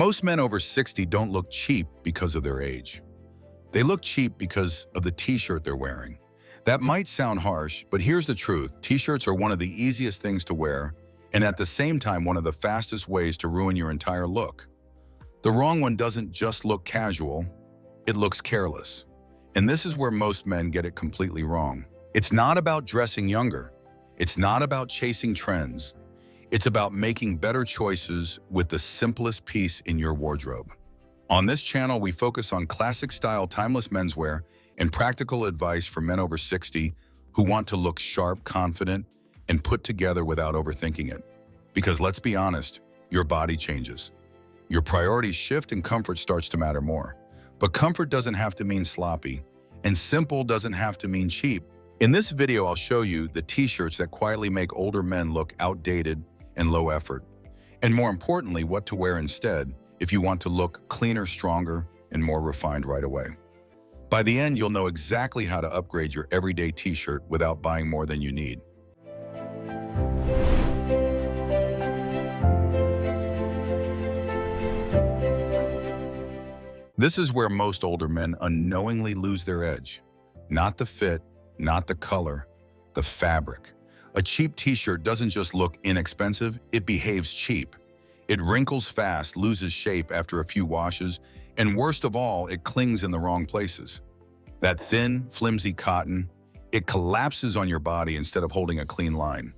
Most men over 60 don't look cheap because of their age. They look cheap because of the t-shirt they're wearing. That might sound harsh, but here's the truth. T-shirts are one of the easiest things to wear, and at the same time, one of the fastest ways to ruin your entire look. The wrong one doesn't just look casual, it looks careless. And this is where most men get it completely wrong. It's not about dressing younger. It's not about chasing trends. It's about making better choices with the simplest piece in your wardrobe. On this channel, we focus on classic style, timeless menswear and practical advice for men over 60 who want to look sharp, confident, and put together without overthinking it. Because let's be honest, your body changes. Your priorities shift and comfort starts to matter more. But comfort doesn't have to mean sloppy, and simple doesn't have to mean cheap. In this video, I'll show you the t-shirts that quietly make older men look outdated and low effort. And more importantly, what to wear instead if you want to look cleaner, stronger, and more refined right away. By the end, you'll know exactly how to upgrade your everyday t-shirt without buying more than you need. This is where most older men unknowingly lose their edge. Not the fit, not the color, the fabric. A cheap t-shirt doesn't just look inexpensive, it behaves cheap. It wrinkles fast, loses shape after a few washes, and worst of all, it clings in the wrong places. That thin, flimsy cotton, it collapses on your body instead of holding a clean line.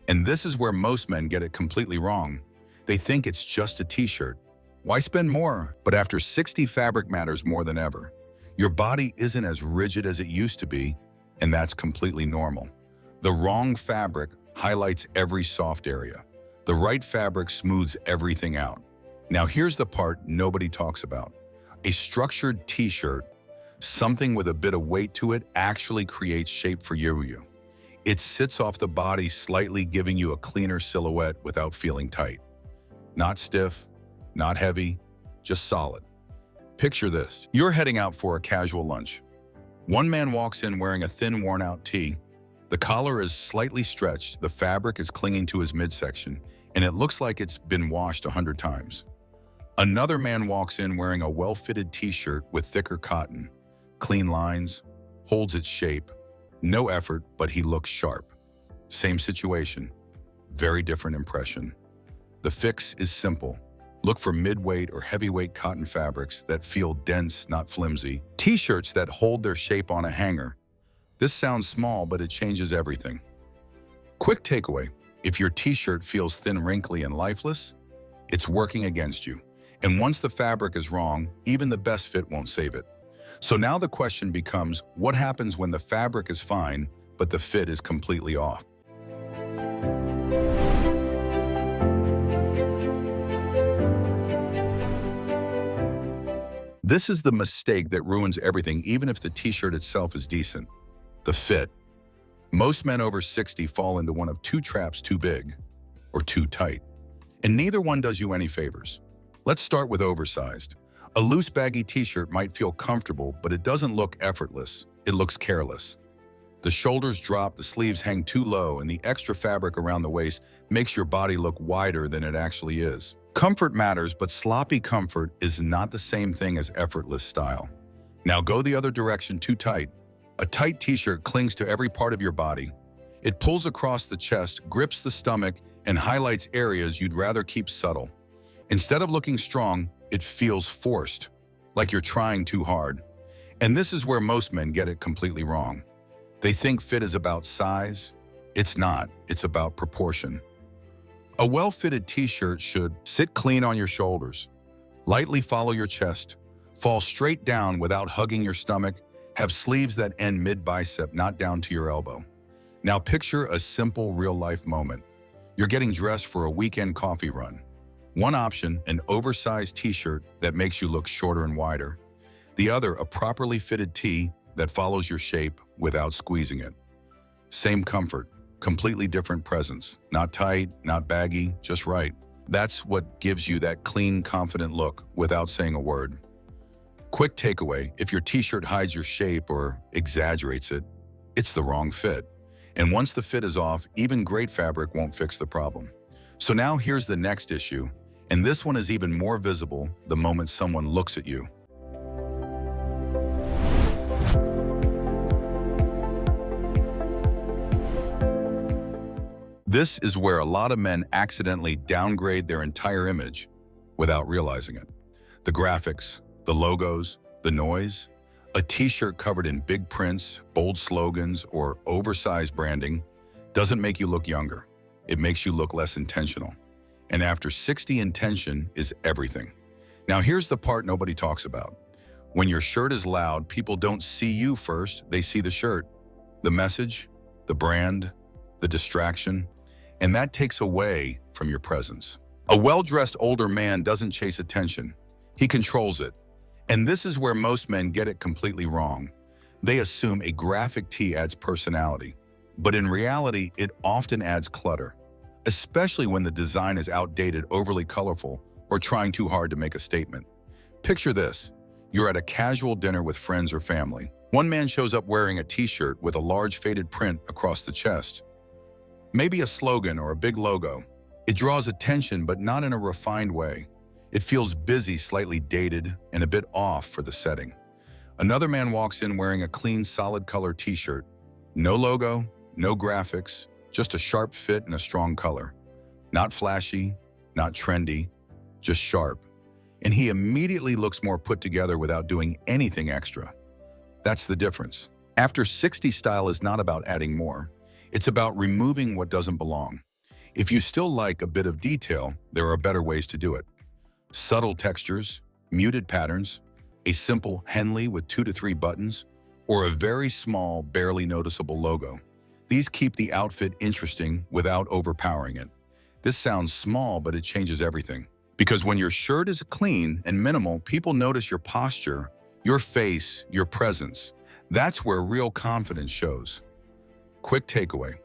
And this is where most men get it completely wrong. They think it's just a t-shirt. Why spend more? But after 60, fabric matters more than ever. Your body isn't as rigid as it used to be, and that's completely normal. The wrong fabric highlights every soft area. The right fabric smooths everything out. Now here's the part nobody talks about. A structured t-shirt, something with a bit of weight to it, actually creates shape for you. It sits off the body slightly, giving you a cleaner silhouette without feeling tight. Not stiff, not heavy, just solid. Picture this. You're heading out for a casual lunch. One man walks in wearing a thin, worn-out tee. The collar is slightly stretched, the fabric is clinging to his midsection, and it looks like it's been washed 100 times. Another man walks in wearing a well-fitted t-shirt with thicker cotton, clean lines, holds its shape, no effort, but he looks sharp. Same situation, very different impression. The fix is simple. Look for mid-weight or heavyweight cotton fabrics that feel dense, not flimsy. T-shirts that hold their shape on a hanger. This sounds small, but it changes everything. Quick takeaway, if your t-shirt feels thin, wrinkly, and lifeless, it's working against you. And once the fabric is wrong, even the best fit won't save it. So now the question becomes, what happens when the fabric is fine, but the fit is completely off? This is the mistake that ruins everything, even if the t-shirt itself is decent. The fit. Most men over 60 fall into one of two traps: too big or too tight. And neither one does you any favors. Let's start with oversized. A loose, baggy t-shirt might feel comfortable, but it doesn't look effortless. It looks careless. The shoulders drop, the sleeves hang too low, and the extra fabric around the waist makes your body look wider than it actually is. Comfort matters, but sloppy comfort is not the same thing as effortless style. Now go the other direction: too tight. A tight t-shirt clings to every part of your body. It pulls across the chest, grips the stomach, and highlights areas you'd rather keep subtle. Instead of looking strong, it feels forced, like you're trying too hard. And this is where most men get it completely wrong. They think fit is about size. It's not. It's about proportion. A well-fitted t-shirt should sit clean on your shoulders, lightly follow your chest, fall straight down without hugging your stomach, have sleeves that end mid-bicep, not down to your elbow. Now picture a simple, real-life moment. You're getting dressed for a weekend coffee run. One option, an oversized t-shirt that makes you look shorter and wider. The other, a properly fitted tee that follows your shape without squeezing it. Same comfort. Completely different presence. Not tight, not baggy, just right. That's what gives you that clean, confident look without saying a word. Quick takeaway, if your t-shirt hides your shape or exaggerates it, it's the wrong fit. And once the fit is off, even great fabric won't fix the problem. So now here's the next issue. And this one is even more visible the moment someone looks at you. This is where a lot of men accidentally downgrade their entire image without realizing it. The graphics, the logos, the noise, a t-shirt covered in big prints, bold slogans, or oversized branding doesn't make you look younger. It makes you look less intentional. And after 60, intention is everything. Now here's the part nobody talks about. When your shirt is loud, people don't see you first, they see the shirt, the message, the brand, the distraction, and that takes away from your presence. A well-dressed older man doesn't chase attention. He controls it. And this is where most men get it completely wrong. They assume a graphic tee adds personality, but in reality, it often adds clutter, especially when the design is outdated, overly colorful, or trying too hard to make a statement. Picture this. You're at a casual dinner with friends or family. One man shows up wearing a t-shirt with a large faded print across the chest. Maybe a slogan or a big logo. It draws attention, but not in a refined way. It feels busy, slightly dated, and a bit off for the setting. Another man walks in wearing a clean, solid color t-shirt. No logo, no graphics, just a sharp fit and a strong color. Not flashy, not trendy, just sharp. And he immediately looks more put together without doing anything extra. That's the difference. After 60, style is not about adding more. It's about removing what doesn't belong. If you still like a bit of detail, there are better ways to do it. Subtle textures, muted patterns, a simple Henley with 2 to 3 buttons, or a very small, barely noticeable logo. These keep the outfit interesting without overpowering it. This sounds small, but it changes everything. Because when your shirt is clean and minimal, people notice your posture, your face, your presence. That's where real confidence shows. Quick takeaway.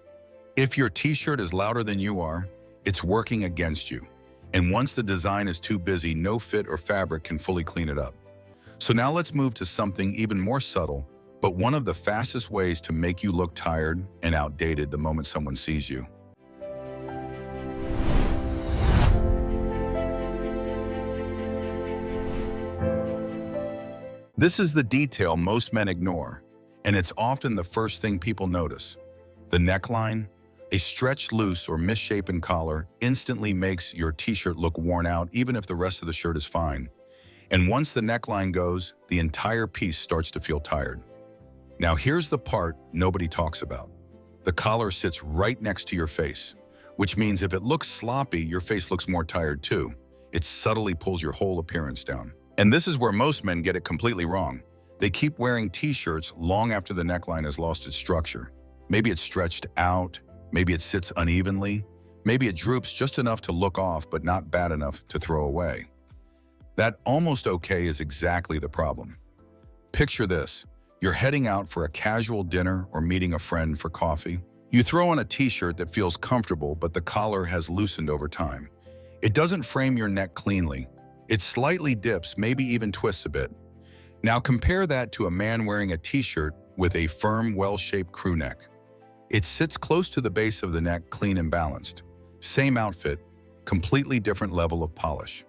If your t-shirt is louder than you are, it's working against you. And once the design is too busy, no fit or fabric can fully clean it up. So now let's move to something even more subtle, but one of the fastest ways to make you look tired and outdated the moment someone sees you. This is the detail most men ignore, and it's often the first thing people notice. The neckline. A stretched loose or misshapen collar instantly makes your t-shirt look worn out even if the rest of the shirt is fine. And once the neckline goes, the entire piece starts to feel tired. Now here's the part nobody talks about. The collar sits right next to your face, which means if it looks sloppy, your face looks more tired too. It subtly pulls your whole appearance down. And this is where most men get it completely wrong. They keep wearing t-shirts long after the neckline has lost its structure. Maybe it's stretched out, maybe it sits unevenly, maybe it droops just enough to look off but not bad enough to throw away. That almost okay is exactly the problem. Picture this. You're heading out for a casual dinner or meeting a friend for coffee. You throw on a t-shirt that feels comfortable, but the collar has loosened over time. It doesn't frame your neck cleanly. It slightly dips, maybe even twists a bit. Now compare that to a man wearing a t-shirt with a firm, well-shaped crew neck. It sits close to the base of the neck, clean and balanced. Same outfit, completely different level of polish.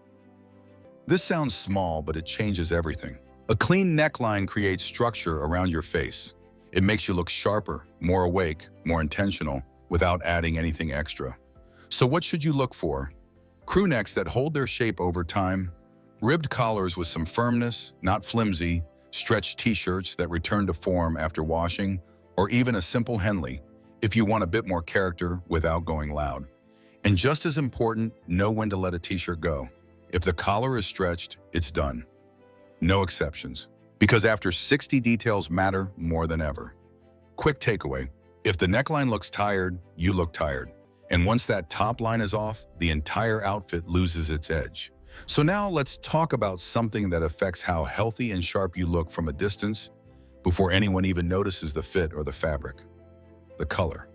This sounds small, but it changes everything. A clean neckline creates structure around your face. It makes you look sharper, more awake, more intentional, without adding anything extra. So what should you look for? Crew necks that hold their shape over time, ribbed collars with some firmness, not flimsy, stretched t-shirts that return to form after washing, or even a simple Henley, if you want a bit more character without going loud. And just as important, know when to let a t-shirt go. If the collar is stretched, it's done. No exceptions. Because after 60, details matter more than ever. Quick takeaway. If the neckline looks tired, you look tired. And once that top line is off, the entire outfit loses its edge. So now let's talk about something that affects how healthy and sharp you look from a distance before anyone even notices the fit or the fabric. The color.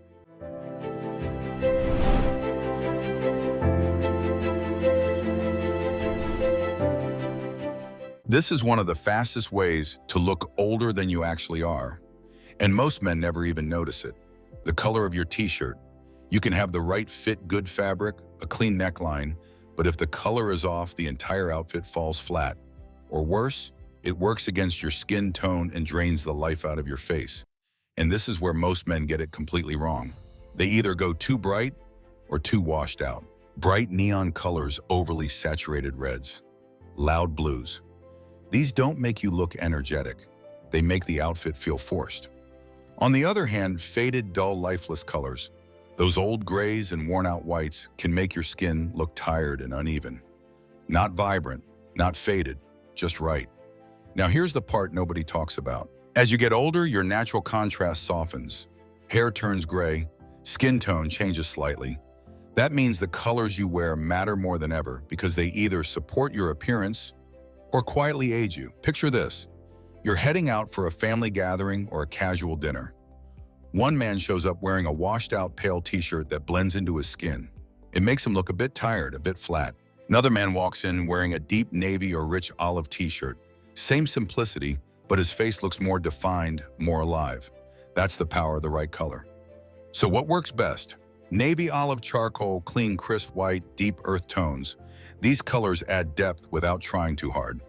This is one of the fastest ways to look older than you actually are. And most men never even notice it. The color of your t-shirt. You can have the right fit, good fabric, a clean neckline, But if the color is off, the entire outfit falls flat. Or worse, it works against your skin tone and drains the life out of your face. And this is where most men get it completely wrong. They either go too bright or too washed out. Bright neon colors, overly saturated reds, loud blues. These don't make you look energetic. They make the outfit feel forced. On the other hand, faded, dull, lifeless colors, those old grays and worn-out whites, can make your skin look tired and uneven. Not vibrant, not faded, just right. Now here's the part nobody talks about. As you get older, your natural contrast softens. Hair turns gray, skin tone changes slightly. That means the colors you wear matter more than ever because they either support your appearance or quietly age you. Picture this. You're heading out for a family gathering or a casual dinner. One man shows up wearing a washed-out pale t-shirt that blends into his skin. It makes him look a bit tired, a bit flat. Another man walks in wearing a deep navy or rich olive t-shirt. Same simplicity, but his face looks more defined, more alive. That's the power of the right color. So what works best? Navy, olive, charcoal, clean, crisp white, deep earth tones. These colors add depth without trying too hard.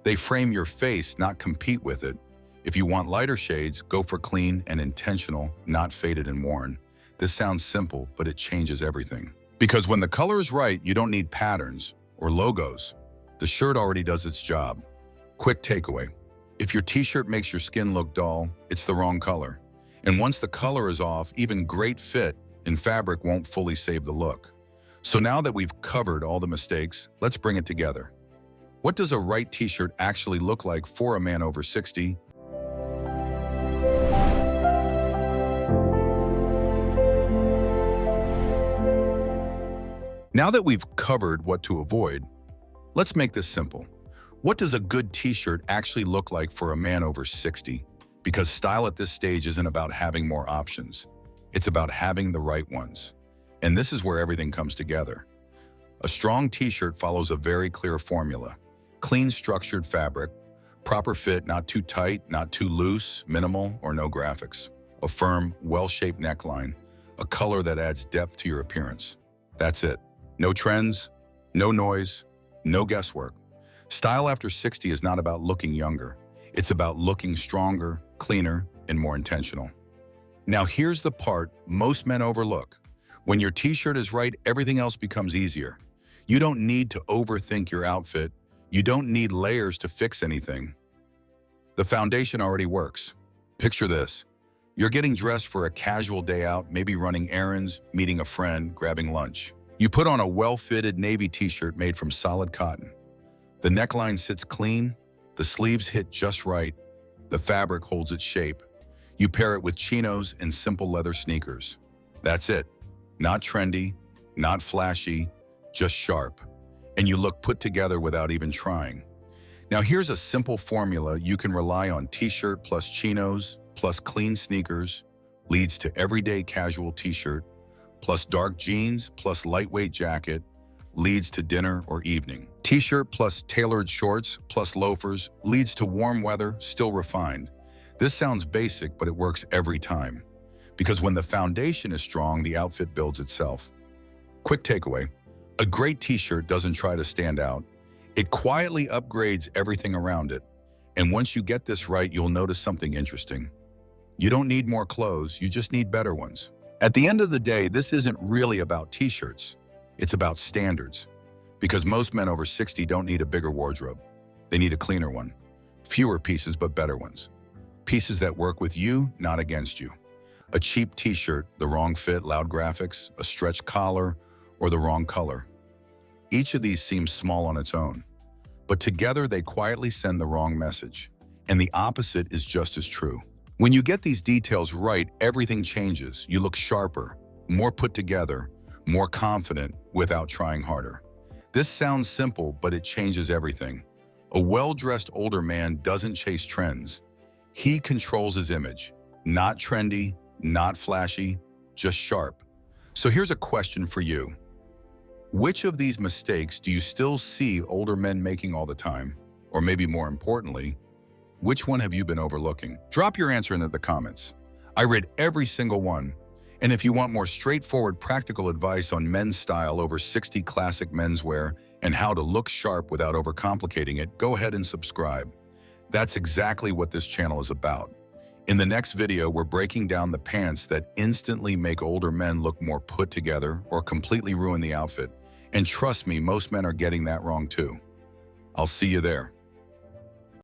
They frame your face, not compete with it. If you want lighter shades, go for clean and intentional, not faded and worn. This sounds simple, but it changes everything. Because when the color is right, you don't need patterns or logos. The shirt already does its job. Quick takeaway. If your t-shirt makes your skin look dull, it's the wrong color. And once the color is off, even great fit and fabric won't fully save the look. So now that we've covered all the mistakes, let's bring it together. What does a right t-shirt actually look like for a man over 60? Now that we've covered what to avoid, let's make this simple. What does a good t-shirt actually look like for a man over 60? Because style at this stage isn't about having more options. It's about having the right ones. And this is where everything comes together. A strong t-shirt follows a very clear formula. Clean, structured fabric, proper fit, not too tight, not too loose, minimal, or no graphics. A firm, well-shaped neckline, a color that adds depth to your appearance. That's it. No trends, no noise, no guesswork. Style after 60 is not about looking younger. It's about looking stronger, cleaner, and more intentional. Now here's the part most men overlook. When your t-shirt is right, everything else becomes easier. You don't need to overthink your outfit. You don't need layers to fix anything. The foundation already works. Picture this. You're getting dressed for a casual day out, maybe running errands, meeting a friend, grabbing lunch. You put on a well-fitted navy t-shirt made from solid cotton. The neckline sits clean, the sleeves hit just right, the fabric holds its shape. You pair it with chinos and simple leather sneakers. That's it. Not trendy, not flashy, just sharp. And you look put together without even trying. Now here's a simple formula you can rely on. T-shirt plus chinos plus clean sneakers leads to everyday casual t-shirt plus dark jeans plus lightweight jacket leads to dinner or evening. T-shirt plus tailored shorts plus loafers leads to warm weather, still refined. This sounds basic, but it works every time. Because when the foundation is strong, the outfit builds itself. Quick takeaway. A great t-shirt doesn't try to stand out. It quietly upgrades everything around it. And once you get this right, you'll notice something interesting. You don't need more clothes, you just need better ones. At the end of the day, this isn't really about t-shirts. It's about standards. Because most men over 60 don't need a bigger wardrobe. They need a cleaner one. Fewer pieces, but better ones. Pieces that work with you, not against you. A cheap t-shirt, the wrong fit, loud graphics, a stretched collar, or the wrong color. Each of these seems small on its own, but together they quietly send the wrong message. And the opposite is just as true. When you get these details right, everything changes. You look sharper, more put together, more confident without trying harder. This sounds simple, but it changes everything. A well-dressed older man doesn't chase trends. He controls his image. Not trendy, not flashy, just sharp. So here's a question for you. Which of these mistakes do you still see older men making all the time? Or maybe more importantly, which one have you been overlooking? Drop your answer into the comments. I read every single one, And if you want more straightforward practical advice on men's style, over 60 classic menswear, and how to look sharp without overcomplicating it, go ahead and subscribe. That's exactly what this channel is about. In the next video, we're breaking down the pants that instantly make older men look more put together or completely ruin the outfit. And trust me, most men are getting that wrong too. I'll see you there.